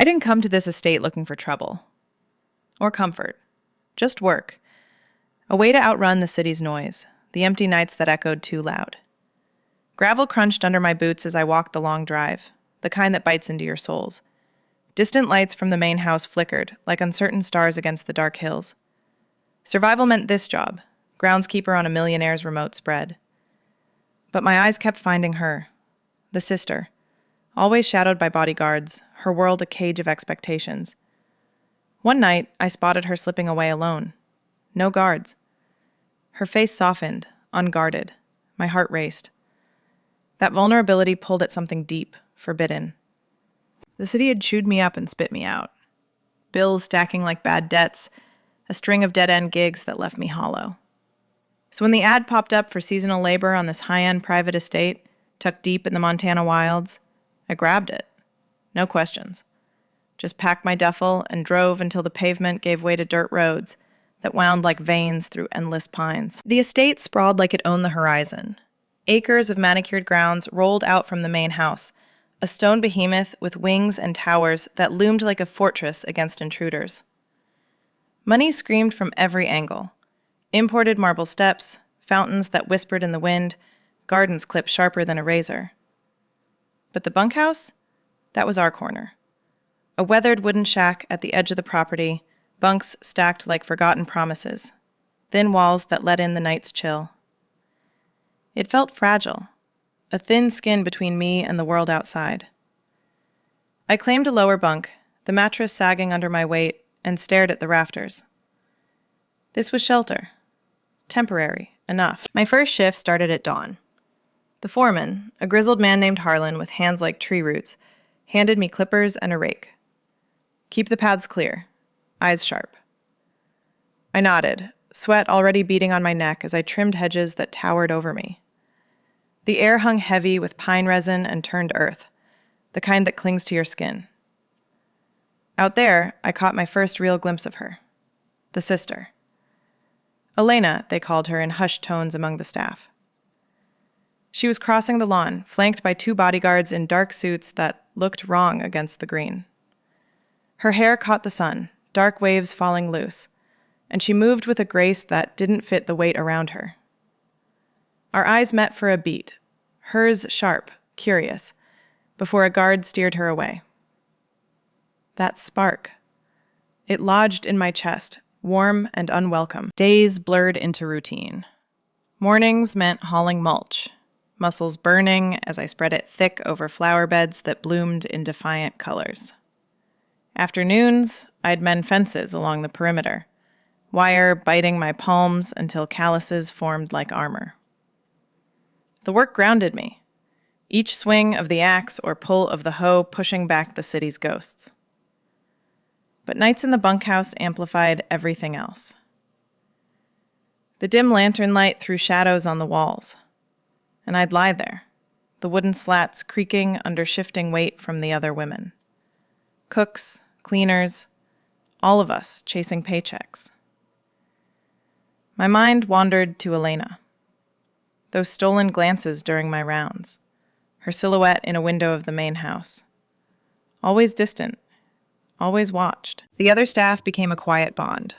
I didn't come to this estate looking for trouble. Or comfort. Just work. A way to outrun the city's noise, the empty nights that echoed too loud. Gravel crunched under my boots as I walked the long drive, the kind that bites into your soles. Distant lights from the main house flickered, like uncertain stars against the dark hills. Survival meant this job, groundskeeper on a Millionaire's remote spread. But my eyes kept finding her, the sister, always shadowed by bodyguards, her world a cage of expectations. One night, I spotted her slipping away alone. No guards. Her face softened, unguarded. My heart raced. That vulnerability pulled at something deep, forbidden. The city had chewed me up and spit me out. Bills stacking like bad debts, a string of dead-end gigs that left me hollow. So when the ad popped up for seasonal labor on this high-end private estate, tucked deep in the Montana wilds, I grabbed it. No questions. Just packed my duffel and drove until the pavement gave way to dirt roads that wound like veins through endless pines. The estate sprawled like it owned the horizon. Acres of manicured grounds rolled out from the main house, a stone behemoth with wings and towers that loomed like a fortress against intruders. Money screamed from every angle. Imported marble steps, fountains that whispered in the wind, gardens clipped sharper than a razor. But the bunkhouse? That was our corner. A weathered wooden shack at the edge of the property, bunks stacked like forgotten promises, thin walls that let in the night's chill. It felt fragile, a thin skin between me and the world outside. I claimed a lower bunk, the mattress sagging under my weight, and stared at the rafters. This was shelter. Temporary, enough. My first shift started at dawn. The foreman, a grizzled man named Harlan with hands like tree roots, handed me clippers and a rake. Keep the paths clear, eyes sharp. I nodded, sweat already beating on my neck as I trimmed hedges that towered over me. The air hung heavy with pine resin and turned earth, the kind that clings to your skin. Out there, I caught my first real glimpse of her, the sister. Elena, they called her in hushed tones among the staff. She was crossing the lawn, flanked by 2 bodyguards in dark suits that looked wrong against the green. Her hair caught the sun, dark waves falling loose, and she moved with a grace that didn't fit the weight around her. Our eyes met for a beat, hers sharp, curious, before a guard steered her away. That spark. It lodged in my chest, warm and unwelcome. Days blurred into routine. Mornings meant hauling mulch, muscles burning as I spread it thick over flower beds that bloomed in defiant colors. Afternoons, I'd mend fences along the perimeter, wire biting my palms until calluses formed like armor. The work grounded me, each swing of the axe or pull of the hoe pushing back the city's ghosts. But nights in the bunkhouse amplified everything else. The dim lantern light threw shadows on the walls, and I'd lie there, the wooden slats creaking under shifting weight from the other women. Cooks, cleaners, all of us chasing paychecks. My mind wandered to Elena. Those stolen glances during my rounds, her silhouette in a window of the main house. Always distant, always watched. The other staff became a quiet bond.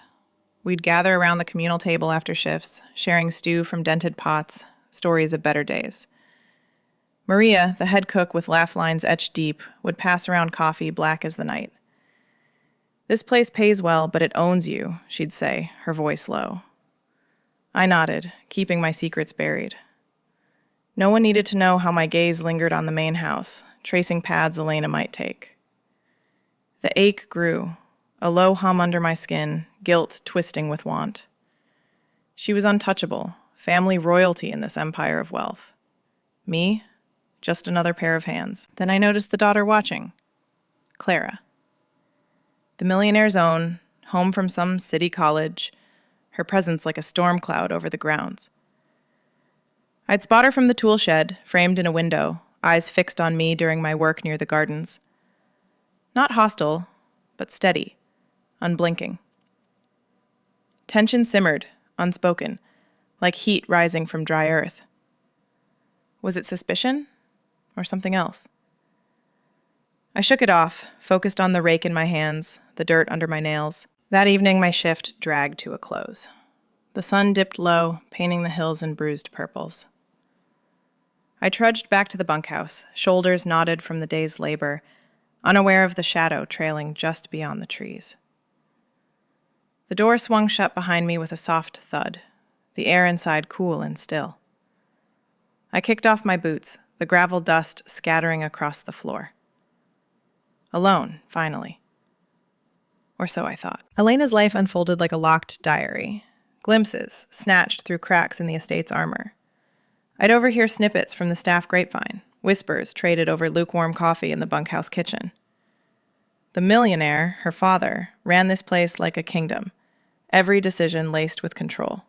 We'd gather around the communal table after shifts, sharing stew from dented pots, stories of better days. Maria, the head cook with laugh lines etched deep, would pass around coffee black as the night. "This place pays well, but it owns you," she'd say, her voice low. I nodded, keeping my secrets buried. No one needed to know how my gaze lingered on the main house, tracing paths Elena might take. The ache grew, a low hum under my skin, guilt twisting with want. She was untouchable, family royalty in this empire of wealth. Me? Just another pair of hands. Then I noticed the daughter watching. Clara. The Millionaire's own, home from some city college, her presence like a storm cloud over the grounds. I'd spot her from the tool shed, framed in a window, eyes fixed on me during my work near the gardens. Not hostile, but steady, unblinking. Tension simmered, unspoken, like heat rising from dry earth. Was it suspicion, or something else? I shook it off, focused on the rake in my hands, the dirt under my nails. That evening, my shift dragged to a close. The sun dipped low, painting the hills in bruised purples. I trudged back to the bunkhouse, shoulders knotted from the day's labor, unaware of the shadow trailing just beyond the trees. The door swung shut behind me with a soft thud, the air inside cool and still. I kicked off my boots, the gravel dust scattering across the floor. Alone, finally. Or so I thought. Elena's life unfolded like a locked diary, glimpses snatched through cracks in the estate's armor. I'd overhear snippets from the staff grapevine, whispers traded over lukewarm coffee in the bunkhouse kitchen. The millionaire, her father, ran this place like a kingdom, every decision laced with control.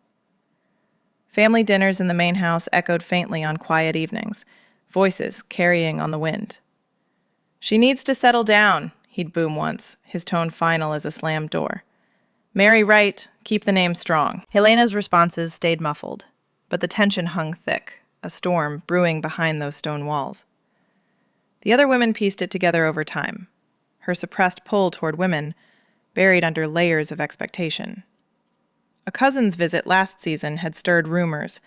Family dinners in the main house echoed faintly on quiet evenings, voices carrying on the wind. "She needs to settle down," he'd boom once, his tone final as a slammed door. "Marry right, keep the name strong." Helena's responses stayed muffled, but the tension hung thick, a storm brewing behind those stone walls. The other women pieced it together over time, her suppressed pull toward women, buried under layers of expectation. A cousin's visit last season had stirred rumors,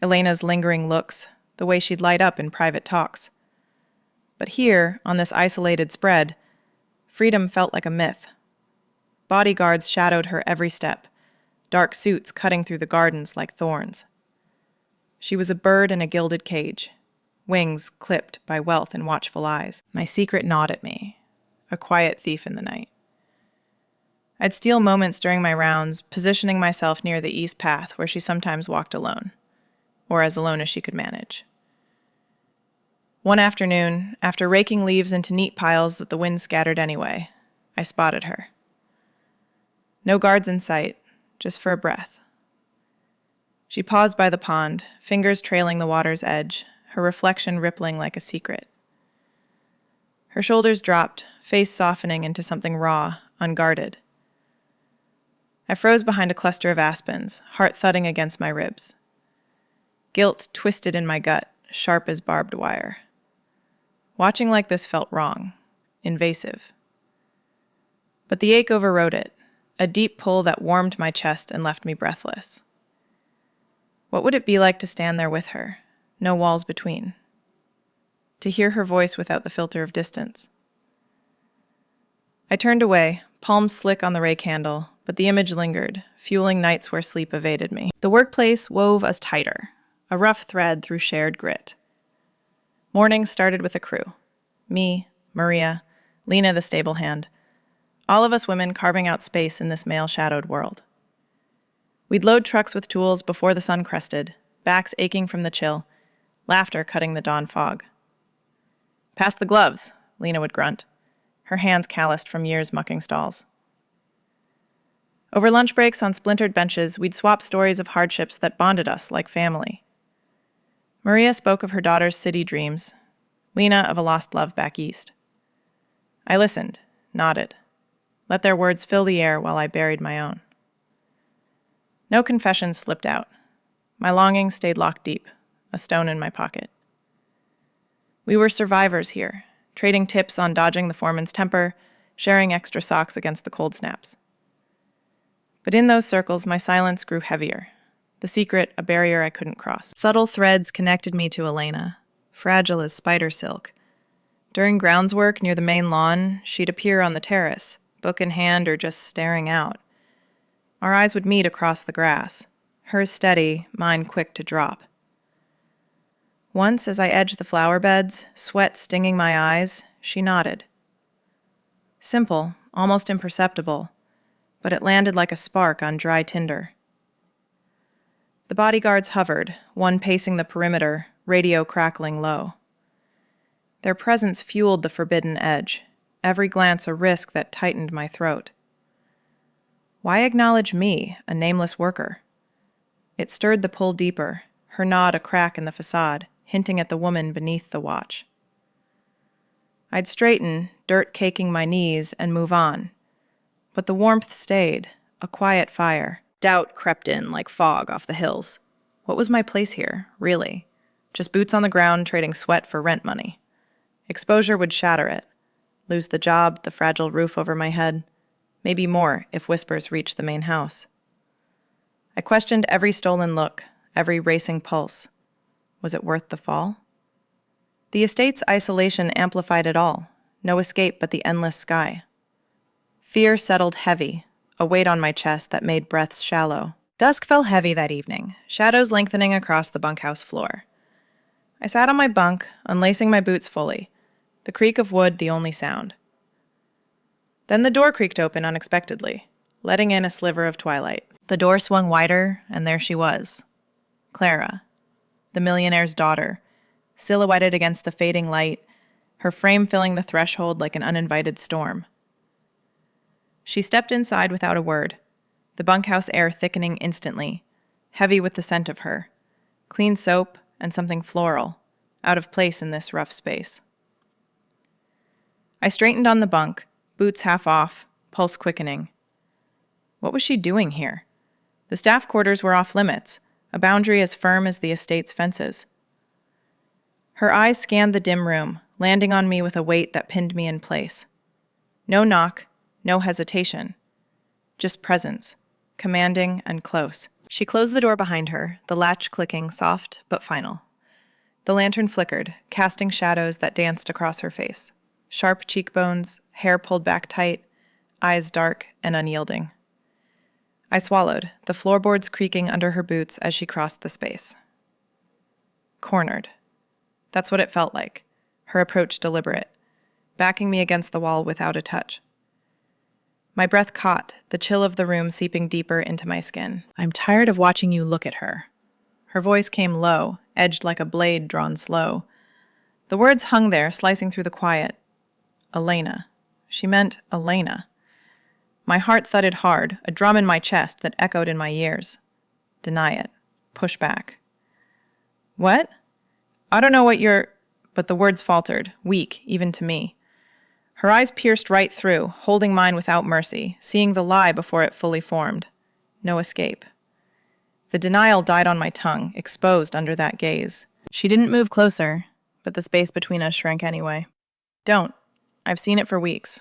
Elena's lingering looks, the way she'd light up in private talks. But here, on this isolated spread, freedom felt like a myth. Bodyguards shadowed her every step, dark suits cutting through the gardens like thorns. She was a bird in a gilded cage, wings clipped by wealth and watchful eyes. My secret gnawed at me, a quiet thief in the night. I'd steal moments during my rounds, positioning myself near the east path where she sometimes walked alone, or as alone as she could manage. One afternoon, after raking leaves into neat piles that the wind scattered anyway, I spotted her. No guards in sight, just for a breath. She paused by the pond, fingers trailing the water's edge, her reflection rippling like a secret. Her shoulders dropped, face softening into something raw, unguarded. I froze behind a cluster of aspens, heart thudding against my ribs. Guilt twisted in my gut, sharp as barbed wire. Watching like this felt wrong, invasive. But the ache overrode it, a deep pull that warmed my chest and left me breathless. What would it be like to stand there with her, no walls between? To hear her voice without the filter of distance? I turned away, palms slick on the rake handle, but the image lingered, fueling nights where sleep evaded me. The workplace wove us tighter, a rough thread through shared grit. Mornings started with a crew. Me, Maria, Lena the stable hand. All of us women carving out space in this male-shadowed world. We'd load trucks with tools before the sun crested, backs aching from the chill, laughter cutting the dawn fog. "Pass the gloves," Lena would grunt, her hands calloused from years mucking stalls. Over lunch breaks on splintered benches, we'd swap stories of hardships that bonded us like family. Maria spoke of her daughter's city dreams, Lena of a lost love back east. I listened, nodded, let their words fill the air while I buried my own. No confessions slipped out. My longing stayed locked deep, a stone in my pocket. We were survivors here, trading tips on dodging the foreman's temper, sharing extra socks against the cold snaps. But in those circles, my silence grew heavier, the secret a barrier I couldn't cross. Subtle threads connected me to Elena, fragile as spider silk. During grounds work near the main lawn, she'd appear on the terrace, book in hand or just staring out. Our eyes would meet across the grass, hers steady, mine quick to drop. Once, as I edged the flower beds, sweat stinging my eyes, she nodded. Simple, almost imperceptible, but it landed like a spark on dry tinder. The bodyguards hovered, one pacing the perimeter, radio crackling low. Their presence fueled the forbidden edge, every glance a risk that tightened my throat. Why acknowledge me, a nameless worker? It stirred the pull deeper, her nod a crack in the facade, hinting at the woman beneath the watch. I'd straighten, dirt caking my knees, and move on. But the warmth stayed, a quiet fire. Doubt crept in like fog off the hills. What was my place here, really? Just boots on the ground trading sweat for rent money. Exposure would shatter it. lose the job, the fragile roof over my head, maybe more if whispers reached the main house. I questioned every stolen look, every racing pulse. Was it worth the fall? The estate's isolation amplified it all, no escape but the endless sky. Fear settled heavy, a weight on my chest that made breaths shallow. Dusk fell heavy that evening, shadows lengthening across the bunkhouse floor. I sat on my bunk, unlacing my boots fully, the creak of wood the only sound. Then the door creaked open unexpectedly, letting in a sliver of twilight. The door swung wider, and there she was. Clara, the millionaire's daughter, silhouetted against the fading light, her frame filling the threshold like an uninvited storm. She stepped inside without a word, the bunkhouse air thickening instantly, heavy with the scent of her, clean soap and something floral, out of place in this rough space. I straightened on the bunk, boots half off, pulse quickening. What was she doing here? The staff quarters were off limits, a boundary as firm as the estate's fences. Her eyes scanned the dim room, landing on me with a weight that pinned me in place. No knock, no hesitation. Just presence, commanding and close. She closed the door behind her, the latch clicking soft but final. The lantern flickered, casting shadows that danced across her face. Sharp cheekbones, hair pulled back tight, eyes dark and unyielding. I swallowed, the floorboards creaking under her boots as she crossed the space. Cornered. That's what it felt like, her approach deliberate, backing me against the wall without a touch. My breath caught, the chill of the room seeping deeper into my skin. I'm tired of watching you look at her. Her voice came low, edged like a blade drawn slow. The words hung there, slicing through the quiet. Elena. She meant Elena. My heart thudded hard, a drum in my chest that echoed in my ears. Deny it. Push back. What? I don't know what you're... But the words faltered, weak, even to me. Her eyes pierced right through, holding mine without mercy, seeing the lie before it fully formed. No escape. The denial died on my tongue, exposed under that gaze. She didn't move closer, but the space between us shrank anyway. Don't. I've seen it for weeks.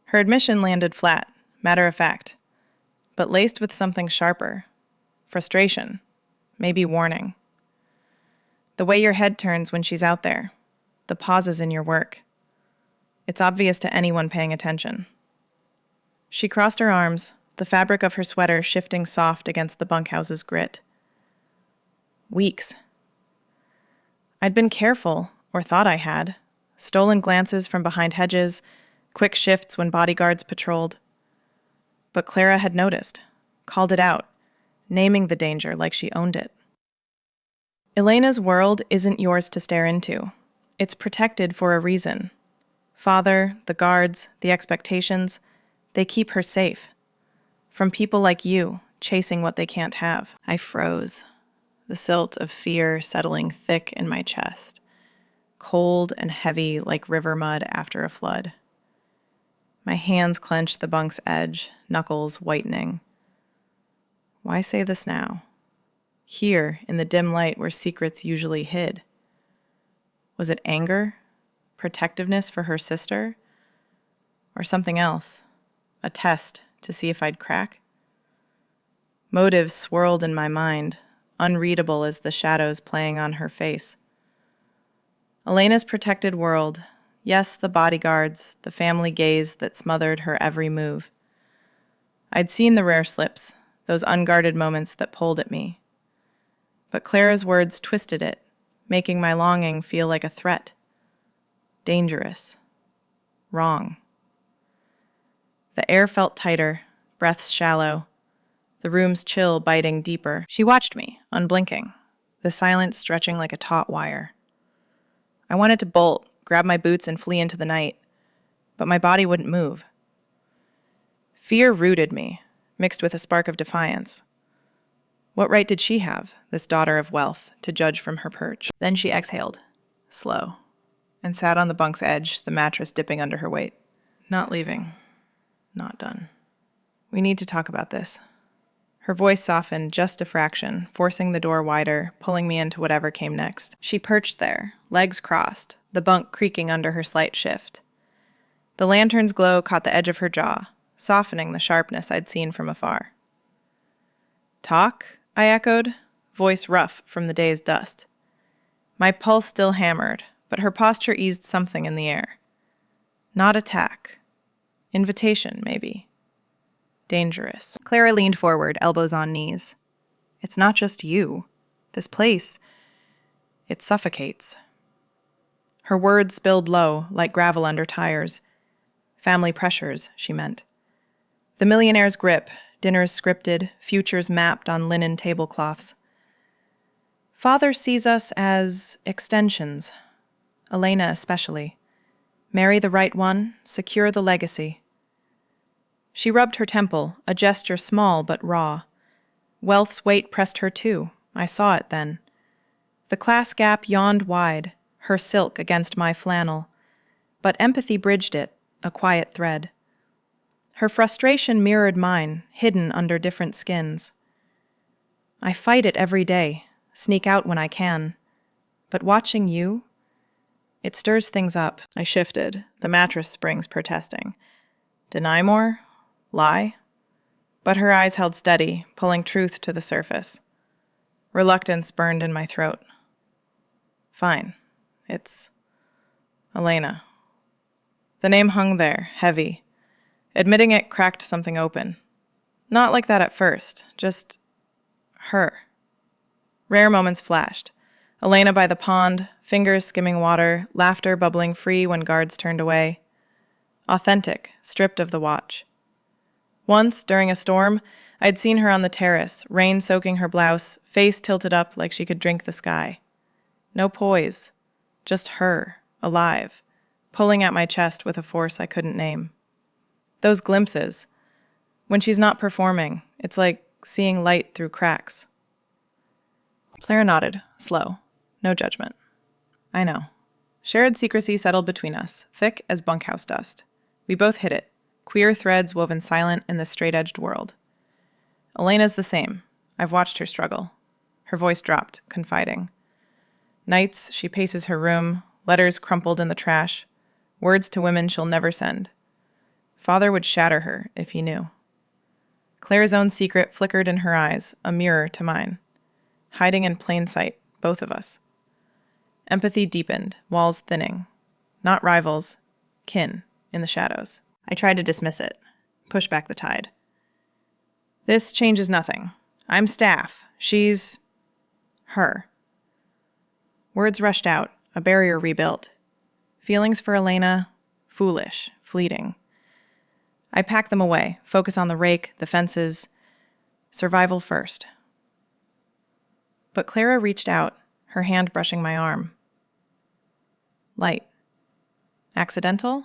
Her admission landed flat, matter of fact, but laced with something sharper. Frustration. Maybe warning. The way your head turns when she's out there. The pauses in your work. It's obvious to anyone paying attention. She crossed her arms, the fabric of her sweater shifting soft against the bunkhouse's grit. Weeks. I'd been careful, or thought I had. Stolen glances from behind hedges, quick shifts when bodyguards patrolled. But Clara had noticed, called it out, naming the danger like she owned it. Elena's world isn't yours to stare into. It's protected for a reason. Father, the guards, the expectations, they keep her safe. From people like you, chasing what they can't have. I froze, the silt of fear settling thick in my chest, cold and heavy like river mud after a flood. My hands clenched the bunk's edge, knuckles whitening. Why say this now? Here, in the dim light where secrets usually hid. Was it anger? Protectiveness for her sister? Or something else? A test to see if I'd crack? Motives swirled in my mind, unreadable as the shadows playing on her face. Elena's protected world, yes, the bodyguards, the family gaze that smothered her every move. I'd seen the rare slips, those unguarded moments that pulled at me. But Clara's words twisted it, making my longing feel like a threat. Dangerous. Wrong. The air felt tighter, breaths shallow, the room's chill biting deeper. She watched me, unblinking, the silence stretching like a taut wire. I wanted to bolt, grab my boots and flee into the night, but my body wouldn't move. Fear rooted me, mixed with a spark of defiance. What right did she have, this daughter of wealth, to judge from her perch? Then she exhaled, slow, and sat on the bunk's edge, the mattress dipping under her weight. Not leaving. Not done. We need to talk about this. Her voice softened just a fraction, forcing the door wider, pulling me into whatever came next. She perched there, legs crossed, the bunk creaking under her slight shift. The lantern's glow caught the edge of her jaw, softening the sharpness I'd seen from afar. "Talk?" I echoed, voice rough from the day's dust. My pulse still hammered, but her posture eased something in the air. Not attack. Invitation, maybe. Dangerous. Clara leaned forward, elbows on knees. "It's not just you. This place, it suffocates." Her words spilled low, like gravel under tires. Family pressures, she meant. The millionaire's grip, dinners scripted, futures mapped on linen tablecloths. Father sees us as extensions. Elena especially. Marry the right one, secure the legacy. She rubbed her temple, a gesture small but raw. Wealth's weight pressed her too. I saw it then. The class gap yawned wide, her silk against my flannel. But empathy bridged it, a quiet thread. Her frustration mirrored mine, hidden under different skins. I fight it every day, sneak out when I can. But watching you, it stirs things up. I shifted, the mattress springs protesting. Deny more? Lie? But her eyes held steady, pulling truth to the surface. Reluctance burned in my throat. Fine. It's Elena. The name hung there, heavy. Admitting it cracked something open. Not like that at first, just her. Rare moments flashed. Elena by the pond, fingers skimming water, laughter bubbling free when guards turned away. Authentic, stripped of the watch. Once, during a storm, I'd seen her on the terrace, rain soaking her blouse, face tilted up like she could drink the sky. No poise, just her, alive, pulling at my chest with a force I couldn't name. Those glimpses, when she's not performing, it's like seeing light through cracks. Clara nodded, slow, no judgment. I know. Shared secrecy settled between us, thick as bunkhouse dust. We both hid it, queer threads woven silent in the straight-edged world. Elena's the same. I've watched her struggle. Her voice dropped, confiding. Nights, she paces her room, letters crumpled in the trash, words to women she'll never send. Father would shatter her if he knew. Claire's own secret flickered in her eyes, a mirror to mine. Hiding in plain sight, both of us. Empathy deepened, walls thinning. Not rivals, kin, in the shadows. I tried to dismiss it, push back the tide. This changes nothing. I'm staff. She's her. Words rushed out, a barrier rebuilt. Feelings for Elena, foolish, fleeting. I pack them away, focus on the rake, the fences, survival first. But Clara reached out, her hand brushing my arm. Light. Accidental?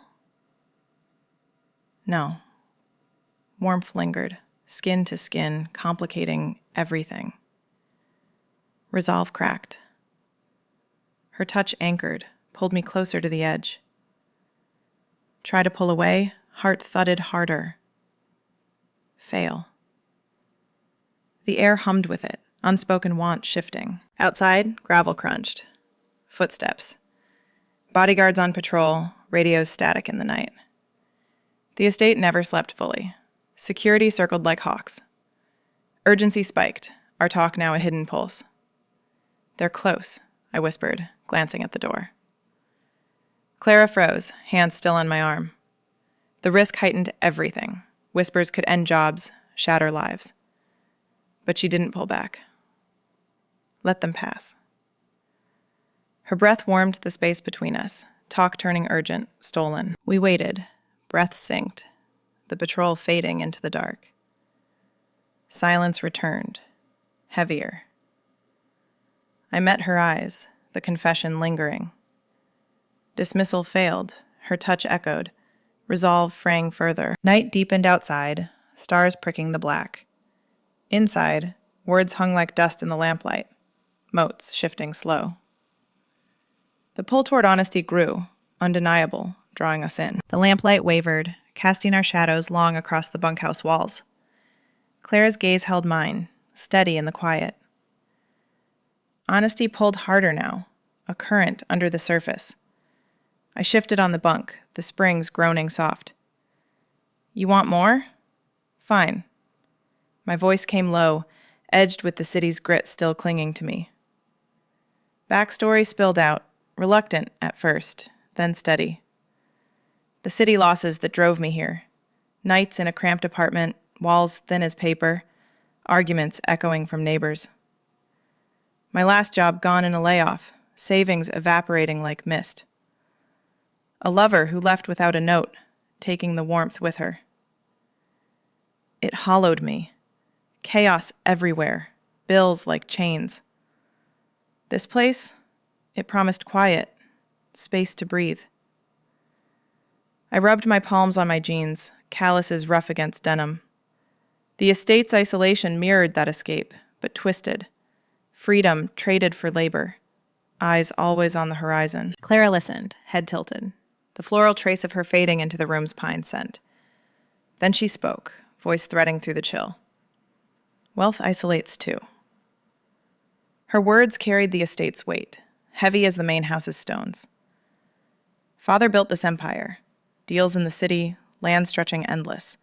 No. Warmth lingered, skin to skin, complicating everything. Resolve cracked. Her touch anchored, pulled me closer to the edge. Try to pull away, heart thudded harder. Fail. The air hummed with it, unspoken want shifting. Outside, gravel crunched. Footsteps. Bodyguards on patrol, radios static in the night. The estate never slept fully. Security circled like hawks. Urgency spiked, our talk now a hidden pulse. They're close, I whispered, glancing at the door. Clara froze, hand still on my arm. The risk heightened everything. Whispers could end jobs, shatter lives. But she didn't pull back. Let them pass. Her breath warmed the space between us, talk turning urgent, stolen. We waited, breath synced, the patrol fading into the dark. Silence returned, heavier. I met her eyes, the confession lingering. Dismissal failed, her touch echoed, resolve fraying further. Night deepened outside, stars pricking the black. Inside, words hung like dust in the lamplight, motes shifting slow. The pull toward honesty grew, undeniable, drawing us in. The lamplight wavered, casting our shadows long across the bunkhouse walls. Clara's gaze held mine, steady in the quiet. Honesty pulled harder now, a current under the surface. I shifted on the bunk, the springs groaning soft. You want more? Fine. My voice came low, edged with the city's grit still clinging to me. Backstory spilled out, reluctant at first, then steady. The city losses that drove me here. Nights in a cramped apartment, walls thin as paper, arguments echoing from neighbors. My last job gone in a layoff, savings evaporating like mist. A lover who left without a note, taking the warmth with her. It hollowed me. Chaos everywhere, bills like chains. This place, it promised quiet, space to breathe. I rubbed my palms on my jeans, calluses rough against denim. The estate's isolation mirrored that escape, but twisted. Freedom traded for labor. Eyes always on the horizon. Clara listened, head tilted, the floral trace of her fading into the room's pine scent. Then she spoke, voice threading through the chill. Wealth isolates too. Her words carried the estate's weight, heavy as the main house's stones. Father built this empire, deals in the city, land stretching endless.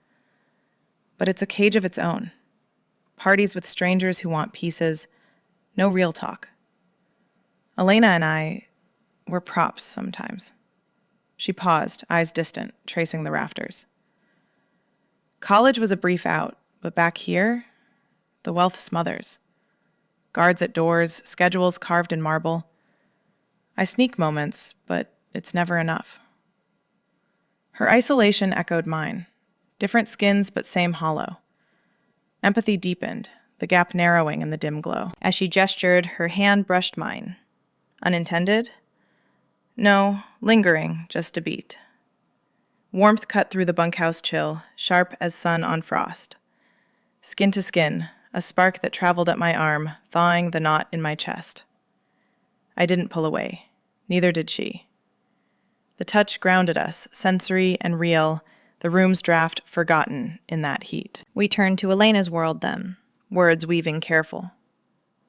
But it's a cage of its own. Parties with strangers who want pieces, no real talk. Elena and I were props sometimes. She paused, eyes distant, tracing the rafters. College was a brief out, but back here, the wealth smothers. Guards at doors, schedules carved in marble. I sneak moments, but it's never enough. Her isolation echoed mine. Different skins, but same hollow. Empathy deepened, the gap narrowing in the dim glow. As she gestured, her hand brushed mine. Unintended? No, lingering, just a beat. Warmth cut through the bunkhouse chill, sharp as sun on frost. Skin to skin, a spark that traveled up my arm, thawing the knot in my chest. I didn't pull away. Neither did she. The touch grounded us, sensory and real, the room's draft forgotten in that heat. We turned to Elena's world then, words weaving careful.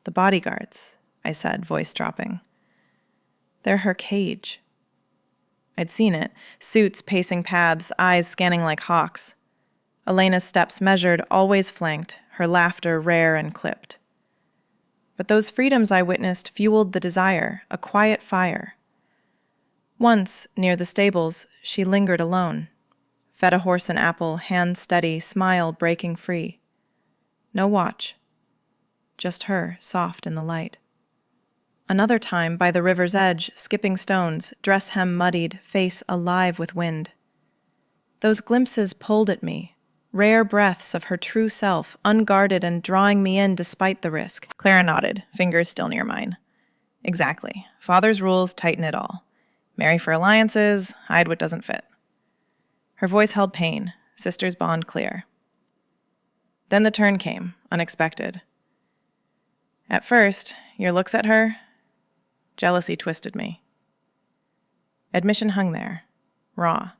The bodyguards, I said, voice dropping. They're her cage. I'd seen it, suits pacing paths, eyes scanning like hawks. Elena's steps measured, always flanked, her laughter rare and clipped. But those freedoms I witnessed fueled the desire, a quiet fire. Once, near the stables, she lingered alone. Fed a horse an apple, hand steady, smile breaking free. No watch. Just her, soft in the light. Another time, by the river's edge, skipping stones, dress hem muddied, face alive with wind. Those glimpses pulled at me, rare breaths of her true self, unguarded and drawing me in despite the risk. Clara nodded, fingers still near mine. Exactly. Father's rules tighten it all. Marry for alliances, hide what doesn't fit. Her voice held pain, sister's bond clear. Then the turn came, unexpected. At first, your looks at her, jealousy twisted me. Admission hung there, raw.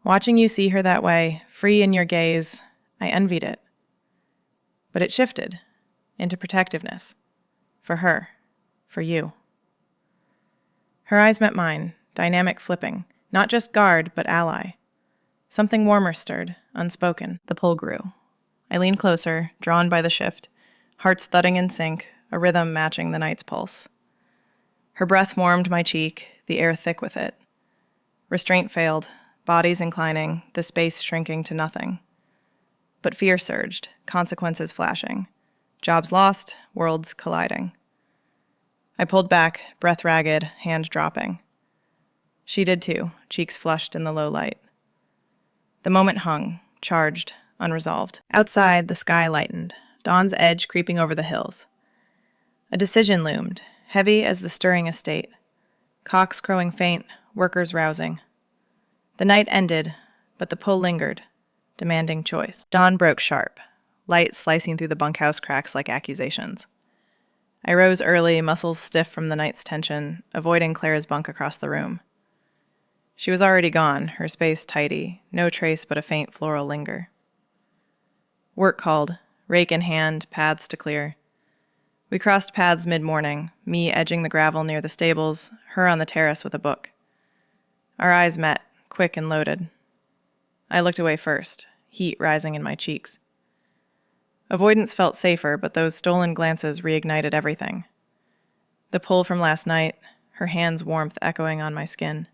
Watching you see her that way, free in your gaze, I envied it. But it shifted into protectiveness. For her, for you. Her eyes met mine, dynamic flipping, not just guard, but ally. Something warmer stirred, unspoken. The pull grew. I leaned closer, drawn by the shift, hearts thudding in sync, a rhythm matching the night's pulse. Her breath warmed my cheek, the air thick with it. Restraint failed, bodies inclining, the space shrinking to nothing. But fear surged, consequences flashing. Jobs lost, worlds colliding. I pulled back, breath ragged, hand dropping. She did too, cheeks flushed in the low light. The moment hung, charged, unresolved. Outside, the sky lightened, dawn's edge creeping over the hills. A decision loomed, heavy as the stirring estate. Cocks crowing faint, workers rousing. The night ended, but the pull lingered, demanding choice. Dawn broke sharp, light slicing through the bunkhouse cracks like accusations. I rose early, muscles stiff from the night's tension, avoiding Clara's bunk across the room. She was already gone, her space tidy, no trace but a faint floral linger. Work called, rake in hand, paths to clear. We crossed paths mid-morning, me edging the gravel near the stables, her on the terrace with a book. Our eyes met, quick and loaded. I looked away first, heat rising in my cheeks. Avoidance felt safer, but those stolen glances reignited everything. The pull from last night, her hand's warmth echoing on my skin.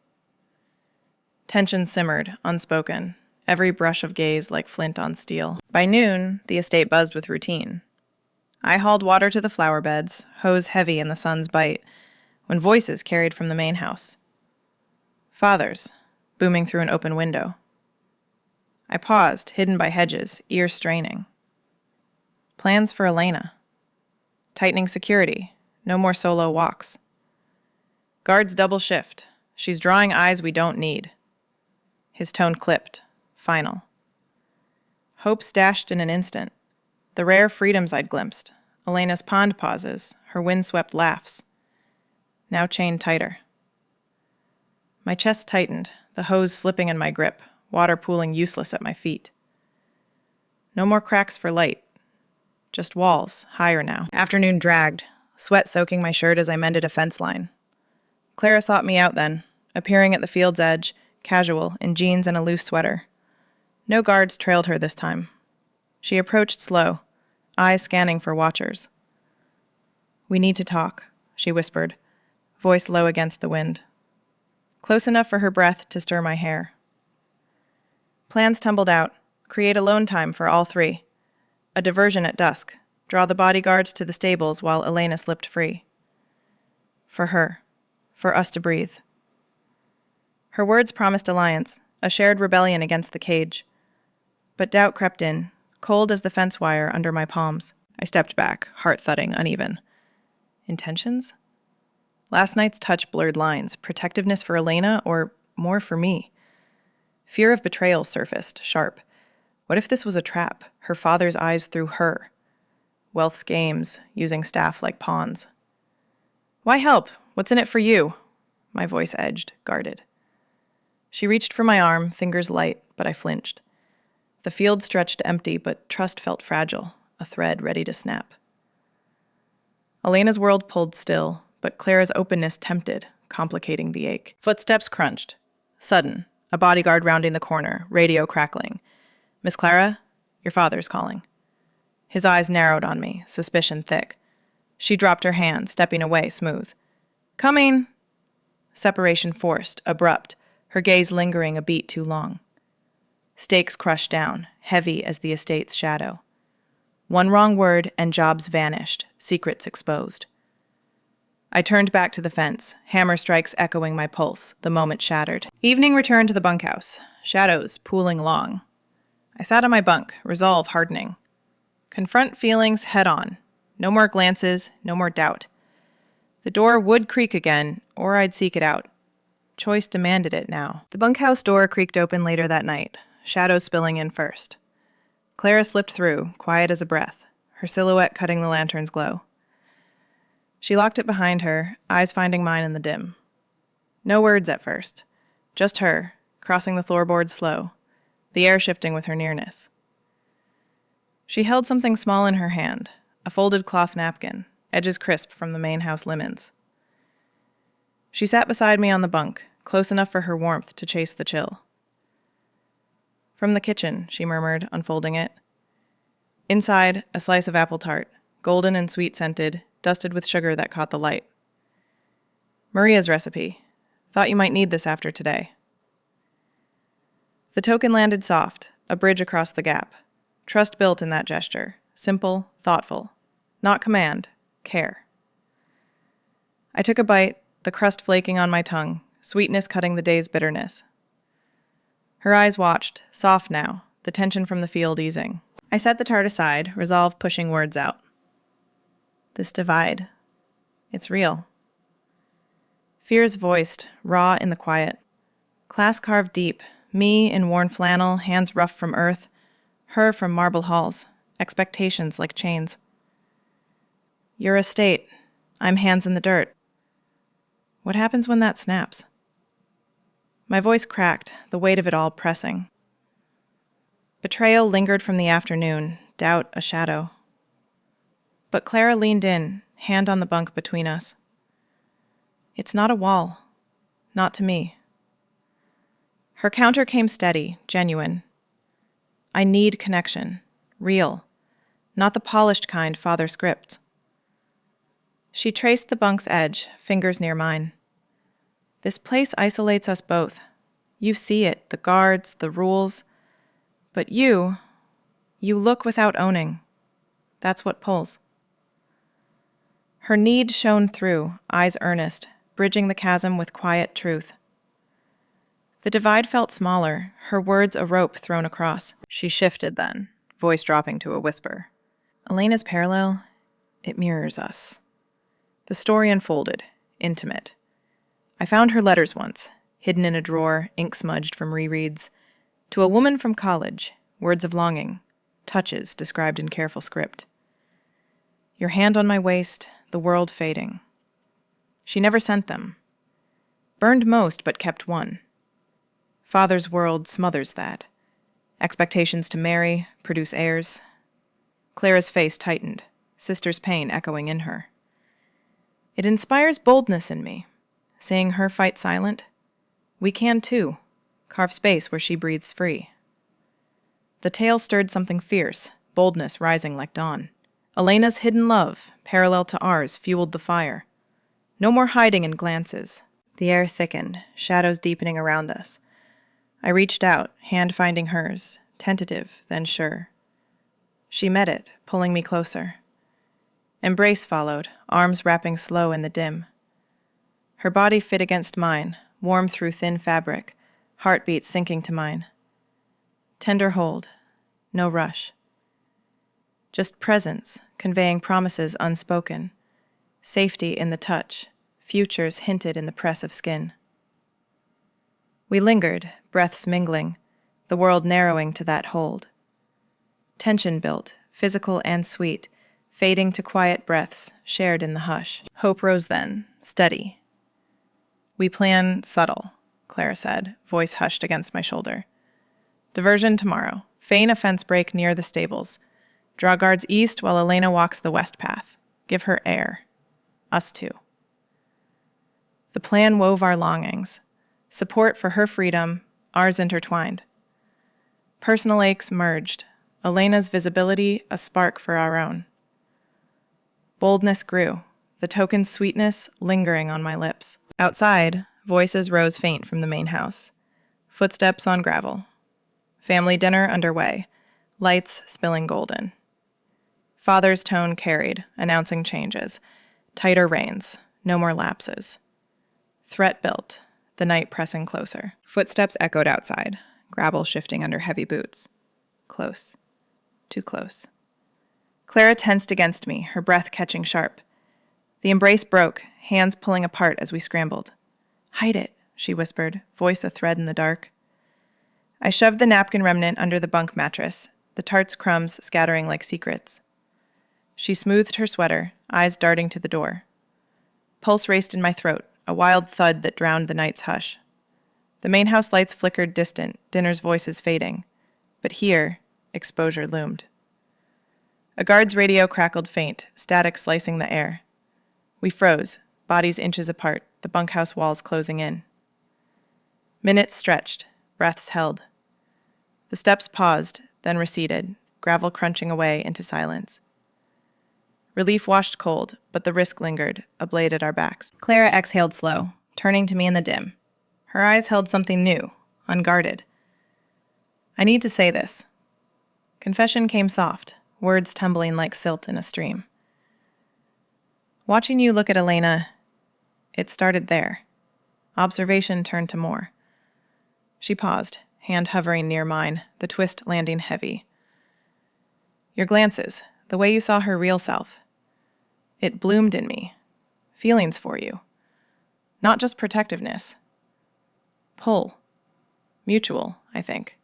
Tension simmered, unspoken, every brush of gaze like flint on steel. By noon, the estate buzzed with routine. I hauled water to the flower beds, hose heavy in the sun's bite, when voices carried from the main house. Father's, booming through an open window. I paused, hidden by hedges, ears straining. Plans for Elena. Tightening security, no more solo walks. Guards double shift. She's drawing eyes we don't need. His tone clipped, final. Hopes dashed in an instant. The rare freedoms I'd glimpsed. Elena's pond pauses, her windswept laughs. Now chained tighter. My chest tightened, the hose slipping in my grip, water pooling useless at my feet. No more cracks for light. Just walls, higher now. Afternoon dragged, sweat soaking my shirt as I mended a fence line. Clara sought me out then, appearing at the field's edge, casual, in jeans and a loose sweater. No guards trailed her this time. She approached slow, eyes scanning for watchers. "We need to talk," she whispered, voice low against the wind. Close enough for her breath to stir my hair. Plans tumbled out, create alone time for all three. A diversion at dusk, draw the bodyguards to the stables while Elena slipped free. For her, for us to breathe. Her words promised alliance, a shared rebellion against the cage. But doubt crept in, cold as the fence wire under my palms. I stepped back, heart thudding, uneven. Intentions? Last night's touch blurred lines, protectiveness for Elena or more for me. Fear of betrayal surfaced, sharp. What if this was a trap, her father's eyes through her? Wealth's games, using staff like pawns. "Why help? What's in it for you?" My voice edged, guarded. She reached for my arm, fingers light, but I flinched. The field stretched empty, but trust felt fragile, a thread ready to snap. Elena's world pulled still, but Clara's openness tempted, complicating the ache. Footsteps crunched. Sudden, a bodyguard rounding the corner, radio crackling. "Miss Clara, your father's calling." His eyes narrowed on me, suspicion thick. She dropped her hand, stepping away smooth. "Coming!" Separation forced, abrupt, her gaze lingering a beat too long. Stakes crushed down, heavy as the estate's shadow. One wrong word and jobs vanished, secrets exposed. I turned back to the fence, hammer strikes echoing my pulse, the moment shattered. Evening returned to the bunkhouse, shadows pooling long. I sat on my bunk, resolve hardening. Confront feelings head on. No more glances, no more doubt. The door would creak again, or I'd seek it out. Choice demanded it now. The bunkhouse door creaked open later that night, shadows spilling in first. Clara slipped through, quiet as a breath, her silhouette cutting the lantern's glow. She locked it behind her, eyes finding mine in the dim. No words at first, just her, crossing the floorboards slow, the air shifting with her nearness. She held something small in her hand, a folded cloth napkin, edges crisp from the main house linens. She sat beside me on the bunk, close enough for her warmth to chase the chill. "From the kitchen," she murmured, unfolding it. Inside, a slice of apple tart, golden and sweet-scented, dusted with sugar that caught the light. "Maria's recipe. Thought you might need this after today." The token landed soft, a bridge across the gap. Trust built in that gesture, simple, thoughtful. Not command, care. I took a bite, the crust flaking on my tongue, sweetness cutting the day's bitterness. Her eyes watched, soft now, the tension from the field easing. I set the tart aside, resolve pushing words out. This divide. It's real. Fears voiced, raw in the quiet. Class carved deep, me in worn flannel, hands rough from earth, her from marble halls, expectations like chains. Your estate, I'm hands in the dirt. What happens when that snaps? My voice cracked, the weight of it all pressing. Betrayal lingered from the afternoon, doubt a shadow. But Clara leaned in, hand on the bunk between us. It's not a wall. Not to me. Her counter came steady, genuine. I need connection, real, not the polished kind father scripts. She traced the bunk's edge, fingers near mine. This place isolates us both. You see it, the guards, the rules. But you look without owning. That's what pulls. Her need shone through, eyes earnest, bridging the chasm with quiet truth. The divide felt smaller, her words a rope thrown across. She shifted then, voice dropping to a whisper. Elena's parallel, it mirrors us. The story unfolded, intimate. I found her letters once, hidden in a drawer, ink smudged from rereads. To a woman from college, words of longing, touches described in careful script. Your hand on my waist, the world fading. She never sent them. Burned most, but kept one. Father's world smothers that. Expectations to marry, produce heirs. Clara's face tightened, sister's pain echoing in her. It inspires boldness in me, seeing her fight silent. We can too, carve space where she breathes free. The tale stirred something fierce, boldness rising like dawn. Elena's hidden love, parallel to ours, fueled the fire. No more hiding in glances. The air thickened, shadows deepening around us. I reached out, hand finding hers, tentative, then sure. She met it, pulling me closer. Embrace followed, arms wrapping slow in the dim. Her body fit against mine, warm through thin fabric, heartbeat sinking to mine. Tender hold, no rush. Just presence, conveying promises unspoken. Safety in the touch, futures hinted in the press of skin. We lingered, breaths mingling, the world narrowing to that hold. Tension built, physical and sweet, fading to quiet breaths shared in the hush. Hope rose then, steady. We plan subtle, Clara said, voice hushed against my shoulder. Diversion tomorrow. Feign a fence break near the stables. Draw guards east while Elena walks the west path. Give her air. Us too. The plan wove our longings. Support for her freedom, ours intertwined. Personal aches merged. Elena's visibility, a spark for our own. Boldness grew, the token sweetness lingering on my lips. Outside, voices rose faint from the main house. Footsteps on gravel. Family dinner underway, lights spilling golden. Father's tone carried, announcing changes. Tighter reins, no more lapses. Threat built, the night pressing closer. Footsteps echoed outside, gravel shifting under heavy boots. Close. Too close. Clara tensed against me, her breath catching sharp. The embrace broke, hands pulling apart as we scrambled. Hide it, she whispered, voice a thread in the dark. I shoved the napkin remnant under the bunk mattress, the tart's crumbs scattering like secrets. She smoothed her sweater, eyes darting to the door. Pulse raced in my throat, a wild thud that drowned the night's hush. The main house lights flickered distant, dinner's voices fading. But here, exposure loomed. A guard's radio crackled faint, static slicing the air. We froze, bodies inches apart, the bunkhouse walls closing in. Minutes stretched, breaths held. The steps paused, then receded, gravel crunching away into silence. Relief washed cold, but the risk lingered, a blade at our backs. Clara exhaled slow, turning to me in the dim. Her eyes held something new, unguarded. I need to say this. Confession came soft, words tumbling like silt in a stream. Watching you look at Elena, it started there. Observation turned to more. She paused, hand hovering near mine, the twist landing heavy. Your glances, the way you saw her real self. It bloomed in me. Feelings for you. Not just protectiveness. Pull. Mutual, I think.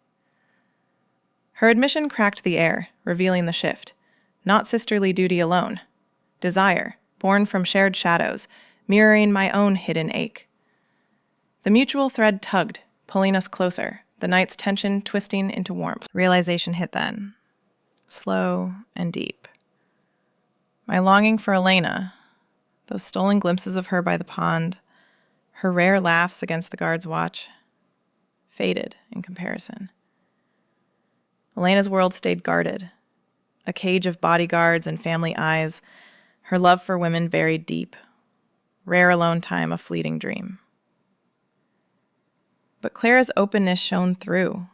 Her admission cracked the air, revealing the shift. Not sisterly duty alone. Desire, born from shared shadows, mirroring my own hidden ache. The mutual thread tugged, pulling us closer, the night's tension twisting into warmth. Realization hit then. Slow and deep. My longing for Elena, those stolen glimpses of her by the pond, her rare laughs against the guard's watch. faded in comparison. Elena's world stayed guarded, a cage of bodyguards and family eyes, her love for women buried deep, rare alone time a fleeting dream. But Clara's openness shone through,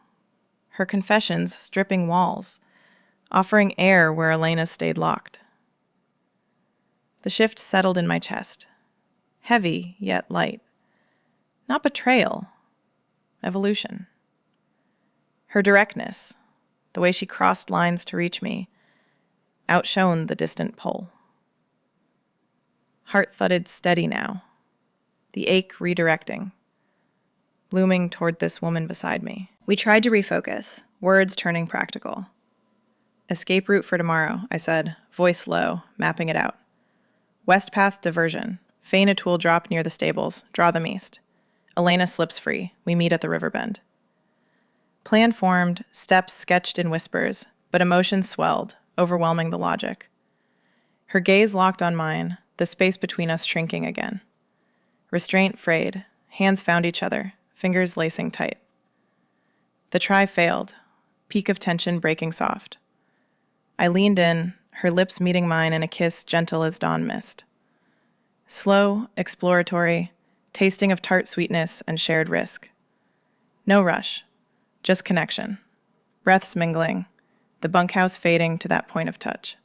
her confessions stripping walls, offering air where Elena stayed locked. The shift settled in my chest, heavy yet light. Not betrayal, evolution. Her directness, the way she crossed lines to reach me, outshone the distant pull. Heart thudded steady now, the ache redirecting, blooming toward this woman beside me. We tried to refocus, words turning practical. Escape route for tomorrow, I said, voice low, mapping it out. West path diversion. Feign a tool drop near the stables. Draw them east. Elena slips free. We meet at the river bend. Plan formed, steps sketched in whispers, but emotions swelled, overwhelming the logic. Her gaze locked on mine, the space between us shrinking again. Restraint frayed. Hands found each other, fingers lacing tight. The try failed, peak of tension breaking soft. I leaned in, her lips meeting mine in a kiss gentle as dawn mist. Slow, exploratory, tasting of tart sweetness and shared risk. No rush, just connection. Breaths mingling, the bunkhouse fading to that point of touch.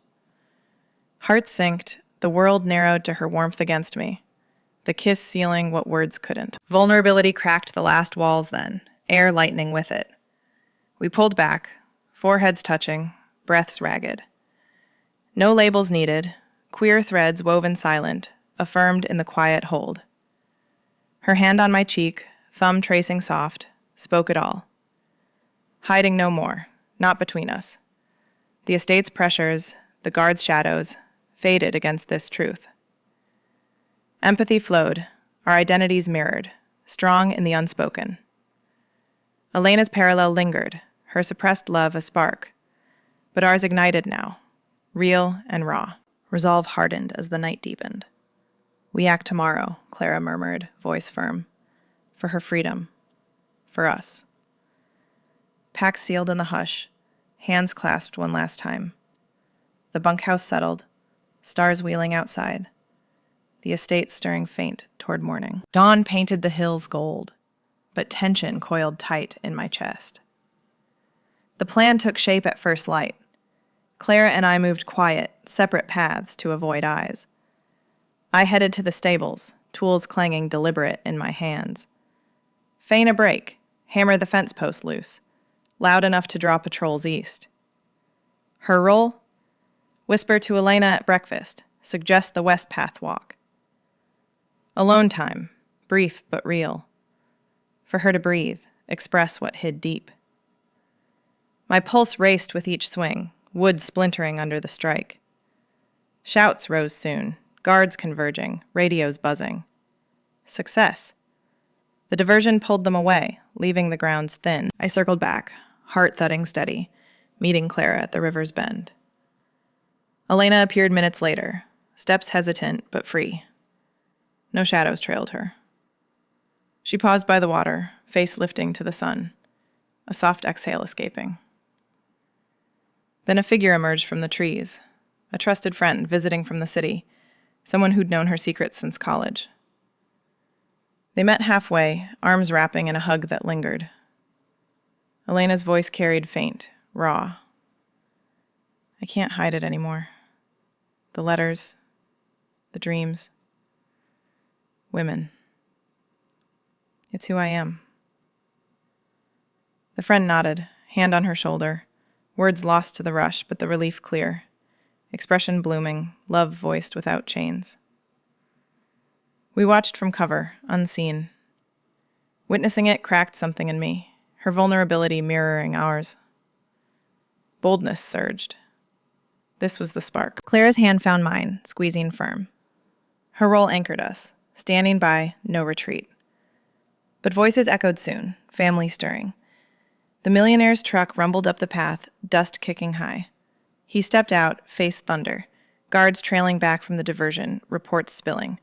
Heart synced, the world narrowed to her warmth against me, the kiss sealing what words couldn't. Vulnerability cracked the last walls then, air lightening with it. We pulled back, foreheads touching, breaths ragged. No labels needed, queer threads woven silent, affirmed in the quiet hold. Her hand on my cheek, thumb tracing soft, spoke it all. Hiding no more, not between us. The estate's pressures, the guard's shadows, faded against this truth. Empathy flowed, our identities mirrored, strong in the unspoken. Elena's parallel lingered, her suppressed love a spark, but ours ignited now, real and raw. Resolve hardened as the night deepened. We act tomorrow, Clara murmured, voice firm. For her freedom. For us. Pack sealed in the hush, hands clasped one last time. The bunkhouse settled, stars wheeling outside. The estate stirring faint toward morning. Dawn painted the hills gold, but tension coiled tight in my chest. The plan took shape at first light. Clara and I moved quiet, separate paths to avoid eyes. I headed to the stables, tools clanging deliberate in my hands. Feign a break, hammer the fence post loose, loud enough to draw patrols east. Her role? Whisper to Elena at breakfast, suggest the west path walk. Alone time, brief but real. For her to breathe, express what hid deep. My pulse raced with each swing, wood splintering under the strike. Shouts rose soon, guards converging, radios buzzing. Success. The diversion pulled them away, leaving the grounds thin. I circled back, heart thudding steady, meeting Clara at the river's bend. Elena appeared minutes later, steps hesitant but free. No shadows trailed her. She paused by the water, face lifting to the sun, a soft exhale escaping. Then a figure emerged from the trees, a trusted friend visiting from the city, someone who'd known her secrets since college. They met halfway, arms wrapping in a hug that lingered. Elena's voice carried faint, raw. I can't hide it anymore. The letters, the dreams, women. It's who I am. The friend nodded, hand on her shoulder, words lost to the rush, but the relief clear, expression blooming, love voiced without chains. We watched from cover, unseen. Witnessing it cracked something in me, her vulnerability mirroring ours. Boldness surged. This was the spark. Clara's hand found mine, squeezing firm. Her role anchored us, standing by, no retreat. But voices echoed soon, family stirring. The Millionaire's truck rumbled up the path, dust kicking high. He stepped out, faced thunder, guards trailing back from the diversion, reports spilling.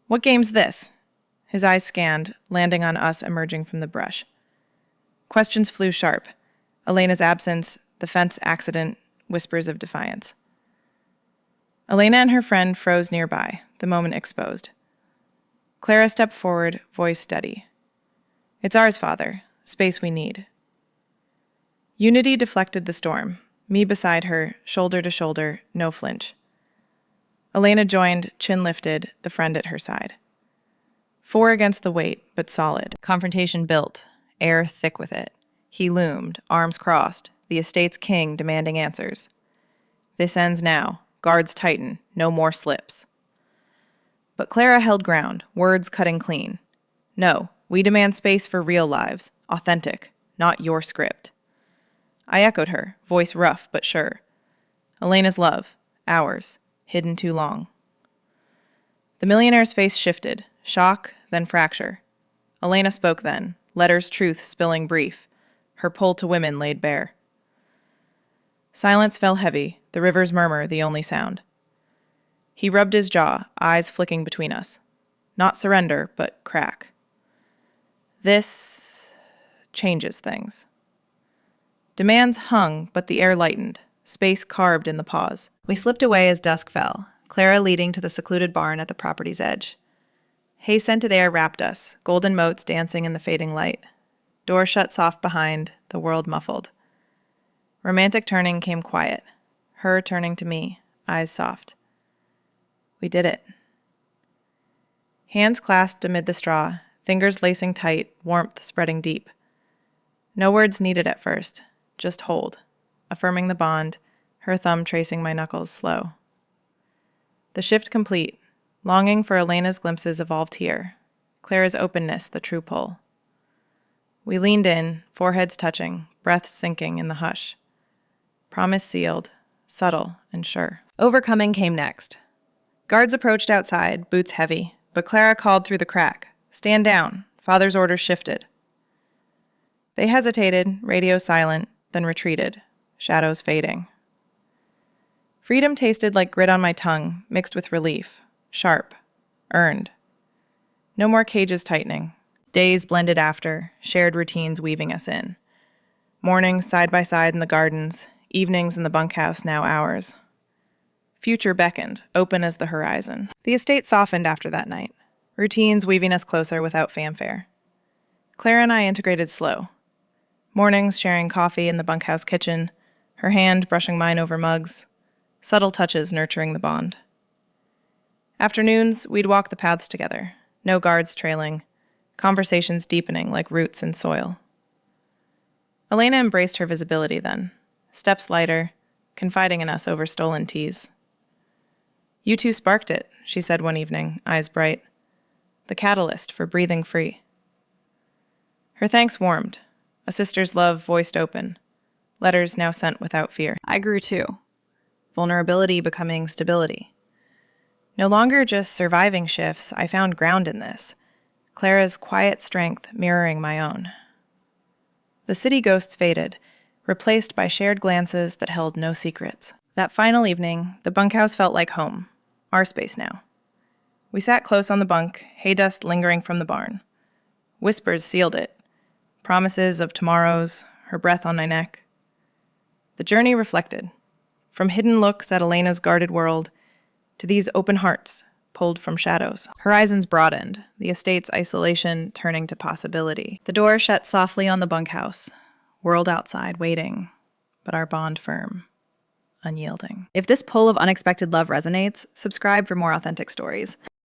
What game's this? His eyes scanned, landing on us emerging from the brush. Questions flew sharp. Elena's absence, the fence accident, whispers of defiance. Elena and her friend froze nearby, the moment exposed. Clara stepped forward, voice steady. It's ours, Father. Space we need. Unity deflected the storm, me beside her, shoulder to shoulder, no flinch. Elena joined, chin lifted, the friend at her side. 4 against the weight, but solid. Confrontation built, air thick with it. He loomed, arms crossed, the estate's king demanding answers. This ends now. Guards tighten, no more slips. But Clara held ground, words cutting clean. No, we demand space for real lives, authentic, not your script. I echoed her, voice rough but sure. Elena's love, ours, hidden too long. The millionaire's face shifted, shock, then fracture. Elena spoke then, letters truth spilling brief, her pull to women laid bare. Silence fell heavy, the river's murmur the only sound. He rubbed his jaw, eyes flicking between us. Not surrender, but crack. This changes things. Demands hung, but the air lightened, space carved in the pause. We slipped away as dusk fell, Clara leading to the secluded barn at the property's edge. Hay-scented air wrapped us, golden motes dancing in the fading light. Door shut soft behind, the world muffled. Romantic turning came quiet, her turning to me, eyes soft. We did it. Hands clasped amid the straw, fingers lacing tight, warmth spreading deep. No words needed at first, just hold, affirming the bond, her thumb tracing my knuckles slow. The shift complete, longing for Elena's glimpses evolved here, Clara's openness the true pull. We leaned in, foreheads touching, breaths sinking in the hush. Promise sealed, subtle and sure. Overcoming came next. Guards approached outside, boots heavy, but Clara called through the crack. Stand down. Father's orders shifted. They hesitated, radio silent, then retreated, shadows fading. Freedom tasted like grit on my tongue, mixed with relief, sharp, earned. No more cages tightening. Days blended after, shared routines weaving us in. Mornings side by side in the gardens, evenings in the bunkhouse now ours. Future beckoned, open as the horizon. The estate softened after that night, routines weaving us closer without fanfare. Clara and I integrated slow. Mornings sharing coffee in the bunkhouse kitchen, her hand brushing mine over mugs, subtle touches nurturing the bond. Afternoons, we'd walk the paths together, no guards trailing, conversations deepening like roots in soil. Elena embraced her visibility then, steps lighter, confiding in us over stolen teas. You two sparked it, she said one evening, eyes bright. The catalyst for breathing free. Her thanks warmed, a sister's love voiced open, letters now sent without fear. I grew too, vulnerability becoming stability. No longer just surviving shifts, I found ground in this, Clara's quiet strength mirroring my own. The city ghosts faded, replaced by shared glances that held no secrets. That final evening, the bunkhouse felt like home, our space now. We sat close on the bunk, hay dust lingering from the barn. Whispers sealed it, promises of tomorrows, her breath on my neck. The journey reflected, from hidden looks at Elena's guarded world to these open hearts pulled from shadows. Horizons broadened, the estate's isolation turning to possibility. The door shut softly on the bunkhouse, world outside waiting, but our bond firm, unyielding. If this pull of unexpected love resonates, subscribe for more authentic stories.